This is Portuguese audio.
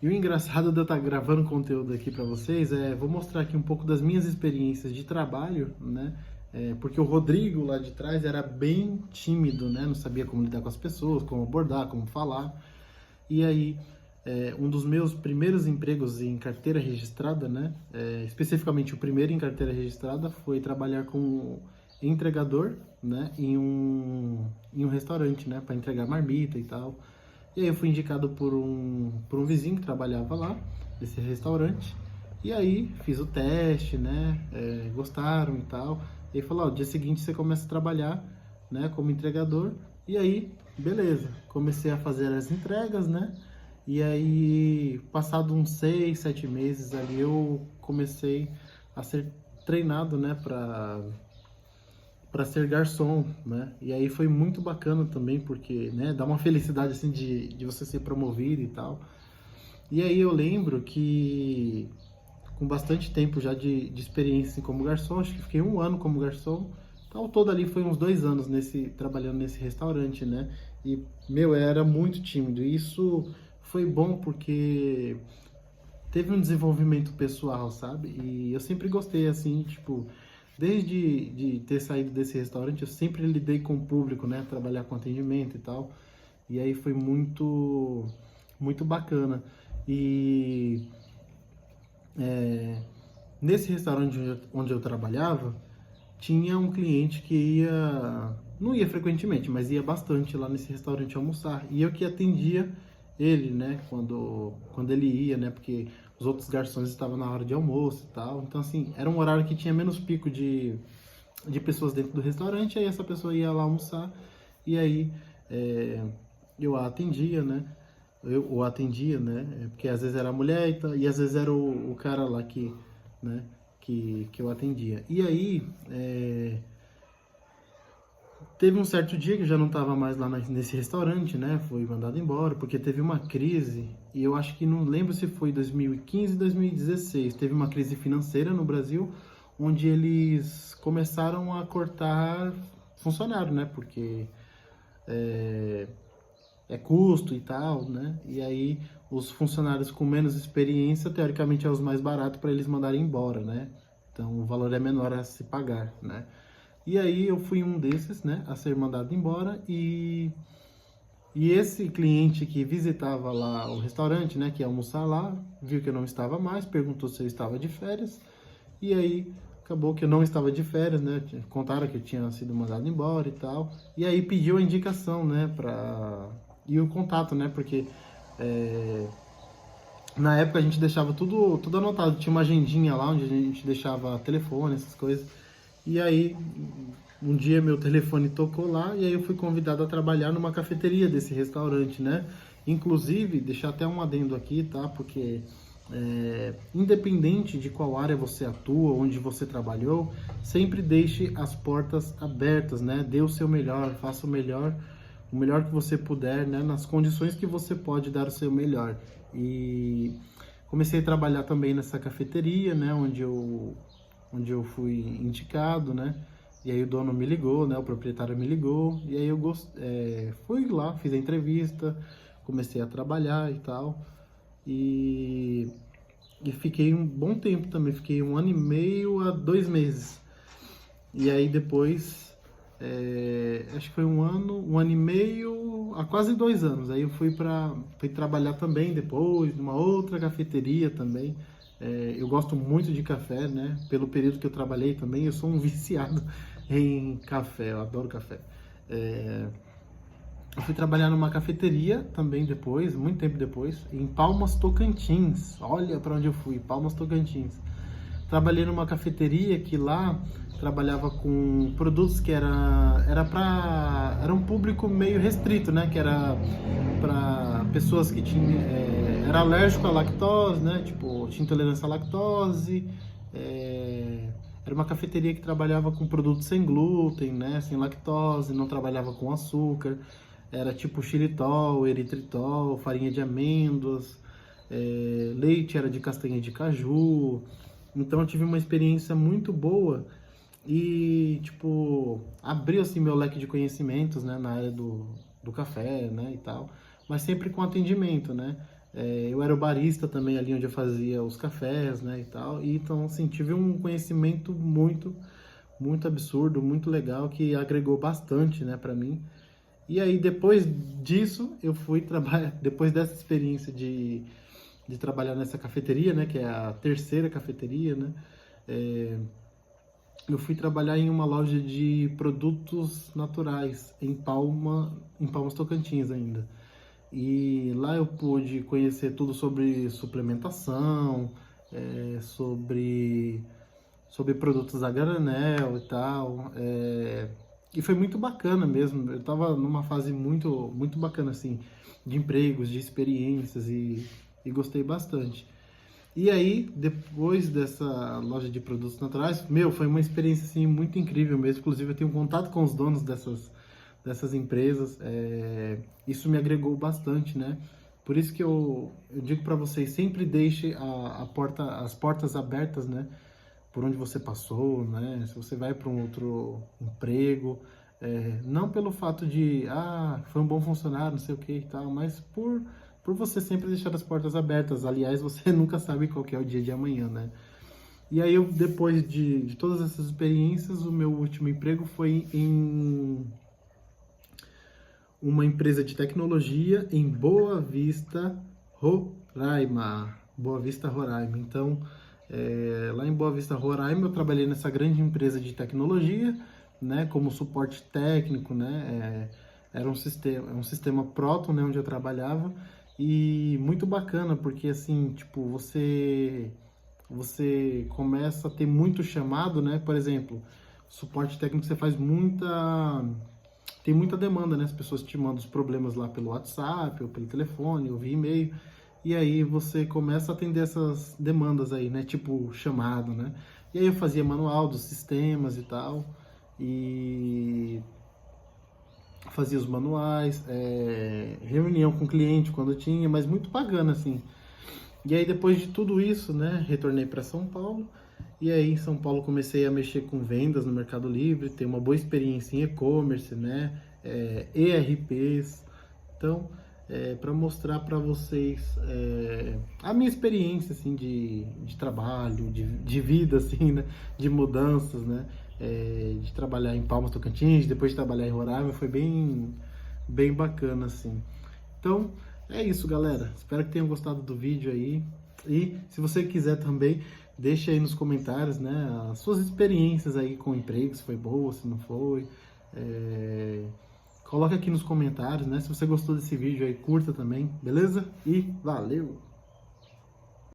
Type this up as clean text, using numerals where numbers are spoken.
E o engraçado de eu estar gravando conteúdo aqui para vocês vou mostrar aqui um pouco das minhas experiências de trabalho, né? Porque o Rodrigo lá de trás era bem tímido, né? Não sabia como lidar com as pessoas, como abordar, como falar. E aí, um dos meus primeiros empregos em carteira registrada, né? Especificamente o primeiro em carteira registrada foi trabalhar como entregador, né? Em um restaurante, né? Para entregar marmita e tal. E aí eu fui indicado por um vizinho que trabalhava lá, nesse restaurante. E aí fiz o teste, né? Gostaram e tal. E aí falou, ó, dia seguinte você começa a trabalhar, né? Como entregador. E aí, beleza. Comecei a fazer as entregas, né? E aí, passado uns 6, 7 meses ali, eu comecei a ser treinado, né? Para ser garçom, né? E aí foi muito bacana também, porque, né, dá uma felicidade, assim, de você ser promovido e tal. E aí eu lembro que, com bastante tempo já de experiência assim, como garçom, acho que fiquei 1 ano como garçom, ao todo ali foi uns 2 anos trabalhando nesse restaurante, né? E, meu, eu era muito tímido. E isso foi bom porque teve um desenvolvimento pessoal, sabe? E eu sempre gostei, assim, tipo, desde de ter saído desse restaurante, eu sempre lidei com o público, né? Trabalhar com atendimento e tal. E aí foi muito, muito bacana. E nesse restaurante onde eu trabalhava, tinha um cliente que não ia frequentemente, mas ia bastante lá nesse restaurante almoçar. E eu que atendia ele, né, quando ele ia, né, porque os outros garçons estavam na hora de almoço e tal. Então, assim, era um horário que tinha menos pico de pessoas dentro do restaurante, aí essa pessoa ia lá almoçar, e aí eu a atendia, né, eu o atendia, né, porque às vezes era a mulher e às vezes era o cara lá né, que eu atendia. E aí, teve um certo dia que eu já não estava mais lá nesse restaurante, né? Fui mandado embora porque teve uma crise e eu acho que não lembro se foi 2015, 2016. Teve uma crise financeira no Brasil onde eles começaram a cortar funcionário, né? Porque é custo e tal, né? E aí os funcionários com menos experiência, teoricamente, é os mais baratos para eles mandarem embora, né? Então o valor é menor a se pagar, né? E aí eu fui um desses, né, a ser mandado embora e esse cliente que visitava lá o restaurante, né, que ia almoçar lá, viu que eu não estava mais, perguntou se eu estava de férias e aí acabou que eu não estava de férias, né, contaram que eu tinha sido mandado embora e tal, e aí pediu a indicação, né, e o contato, né, porque na época a gente deixava tudo anotado, tinha uma agendinha lá onde a gente deixava telefone, essas coisas. E aí, um dia meu telefone tocou lá e aí eu fui convidado a trabalhar numa cafeteria desse restaurante, né? Inclusive, deixar até um adendo aqui, tá? Porque independente de qual área você atua, onde você trabalhou, sempre deixe as portas abertas, né? Dê o seu melhor, faça o melhor que você puder, né? Nas condições que você pode dar o seu melhor. E comecei a trabalhar também nessa cafeteria, né? Onde eu fui indicado, né? E aí o dono me ligou, né? O proprietário me ligou e aí eu fui lá, fiz a entrevista, comecei a trabalhar e tal. E fiquei um bom tempo também, fiquei 1 ano e meio a 2 meses. E aí depois, acho que foi 1 ano e meio a quase 2 anos. Aí eu fui trabalhar também depois, numa outra cafeteria também. Eu gosto muito de café, né? Pelo período que eu trabalhei também, eu sou um viciado em café, eu adoro café. Eu fui trabalhar numa cafeteria também depois, muito tempo depois, em Palmas Tocantins. Olha para onde eu fui, Palmas Tocantins. Trabalhei numa cafeteria que lá trabalhava com produtos que era um público meio restrito, né? Que era para pessoas que era alérgico à lactose, né? Tipo, tinha intolerância à lactose. Era uma cafeteria que trabalhava com produtos sem glúten, né? Sem lactose, não trabalhava com açúcar. Era tipo xilitol, eritritol, farinha de amêndoas, leite era de castanha de caju. Então eu tive uma experiência muito boa e, tipo, abriu assim meu leque de conhecimentos, né, na área do café, né, e tal, mas sempre com atendimento, né? Eu era o barista também ali onde eu fazia os cafés, né, e tal. E então, assim, tive um conhecimento muito absurdo, muito legal, que agregou bastante, né, para mim. E aí, depois disso, eu fui trabalhar, depois dessa experiência de trabalhar nessa cafeteria, né, que é a terceira cafeteria, né, eu fui trabalhar em uma loja de produtos naturais, em Palmas Tocantins ainda. E lá eu pude conhecer tudo sobre suplementação, sobre produtos a granel e tal. E foi muito bacana mesmo. Eu estava numa fase muito bacana, assim, de empregos, de experiências e gostei bastante. E aí, depois dessa loja de produtos naturais, foi uma experiência, assim, muito incrível mesmo. Inclusive, eu tenho contato com os donos dessas empresas. Isso me agregou bastante, né? Por isso que eu digo para vocês, sempre deixe as portas abertas, né? Por onde você passou, né? Se você vai para um outro emprego, não pelo fato de, foi um bom funcionário, não sei o que e tal, mas por você sempre deixar as portas abertas. Aliás, você nunca sabe qual que é o dia de amanhã, né? E aí, depois de todas essas experiências, o meu último emprego foi em uma empresa de tecnologia em Boa Vista, Roraima. Boa Vista, Roraima. Então, lá em Boa Vista, Roraima, eu trabalhei nessa grande empresa de tecnologia, né, como suporte técnico, né, era um sistema Proton, né, onde eu trabalhava, e muito bacana, porque assim, tipo, você começa a ter muito chamado, né, por exemplo, suporte técnico você faz tem muita demanda, né? As pessoas te mandam os problemas lá pelo WhatsApp, ou pelo telefone, ou via e-mail. E aí você começa a atender essas demandas aí, né? Tipo chamado, né? E aí eu fazia manual dos sistemas e tal. E fazia os manuais, reunião com o cliente quando tinha, mas muito bacana, assim. E aí depois de tudo isso, né? Retornei para São Paulo. E aí em São Paulo comecei a mexer com vendas no Mercado Livre, ter uma boa experiência em e-commerce, né? ERPs. Então, para mostrar para vocês a minha experiência assim de trabalho, de vida assim, né? De mudanças, né? De trabalhar em Palmas Tocantins, depois de trabalhar em Roraima, foi bem bacana assim. Então, é isso, galera. Espero que tenham gostado do vídeo aí. E se você quiser também, deixa aí nos comentários, né, as suas experiências aí com empregos, se foi boa, se não foi. Coloca aqui nos comentários, né? Se você gostou desse vídeo aí, curta também, beleza? E valeu!